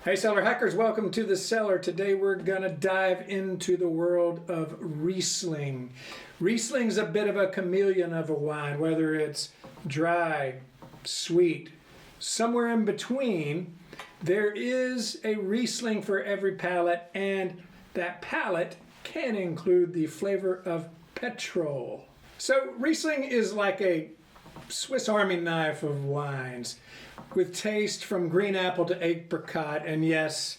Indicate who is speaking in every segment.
Speaker 1: Hey Cellar Hackers, welcome to the Cellar. Today we're going to dive into the world of Riesling. Riesling's a bit of a chameleon of a wine, whether it's dry, sweet, somewhere in between. There is a Riesling for every palate, and that palate can include the flavor of petrol. So Riesling is like a Swiss Army knife of wines, with taste from green apple to apricot, and yes,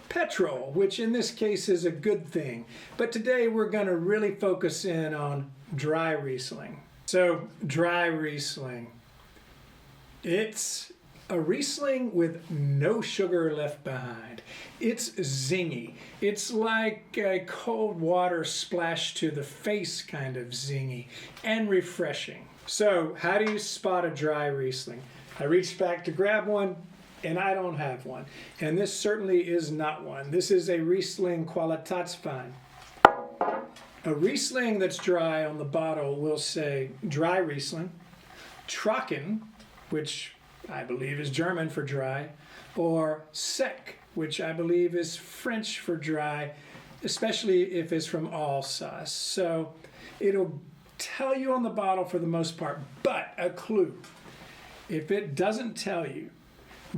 Speaker 1: petrol, which in this case is a good thing. But today we're going to really focus in on dry Riesling. So dry Riesling. It's a Riesling with no sugar left behind. It's zingy. It's like a cold water splash to the face kind of zingy and refreshing. So how do you spot a dry Riesling? I reached back to grab one, and I don't have one. And this certainly is not one. This is a Riesling Qualitätswein. A Riesling that's dry on the bottle will say dry Riesling, Trocken, which I believe is German for dry, or Sec, which I believe is French for dry, especially if it's from Alsace. So it'll tell you on the bottle for the most part, but a clue. If it doesn't tell you,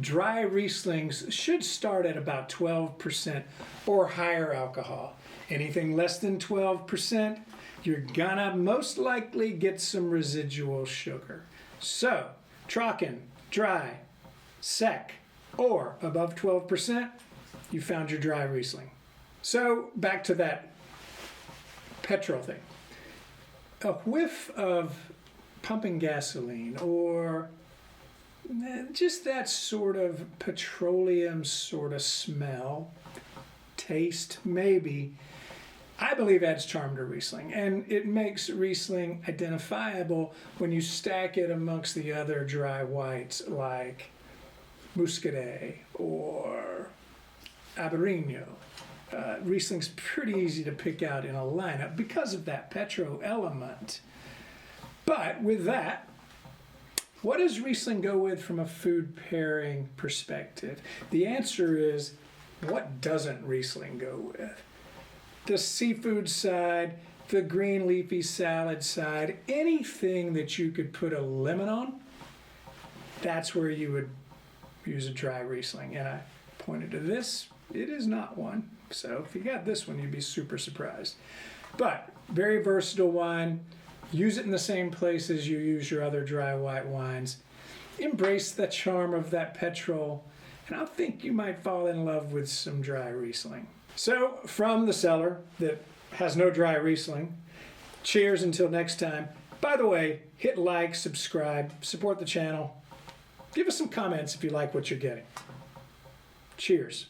Speaker 1: dry Rieslings should start at about 12% or higher alcohol. Anything less than 12%, you're gonna most likely get some residual sugar. So, Trocken, dry, Sec, or above 12%, you found your dry Riesling. So, back to that petrol thing. A whiff of pumping gasoline or just that sort of petroleum sort of smell, taste maybe, I believe adds charm to Riesling. And it makes Riesling identifiable when you stack it amongst the other dry whites like Muscadet or Albarino. Riesling's pretty easy to pick out in a lineup because of that petro element. But with that, what does Riesling go with from a food pairing perspective? The answer is, what doesn't Riesling go with? The seafood side, the green leafy salad side, anything that you could put a lemon on, that's where you would use a dry Riesling. And I pointed to this, it is not one. So if you got this one, you'd be super surprised. But very versatile wine. Use it in the same place as you use your other dry white wines. Embrace the charm of that petrol, and I think you might fall in love with some dry Riesling. So, from the cellar that has no dry Riesling, cheers until next time. By the way, hit like, subscribe, support the channel. Give us some comments if you like what you're getting. Cheers.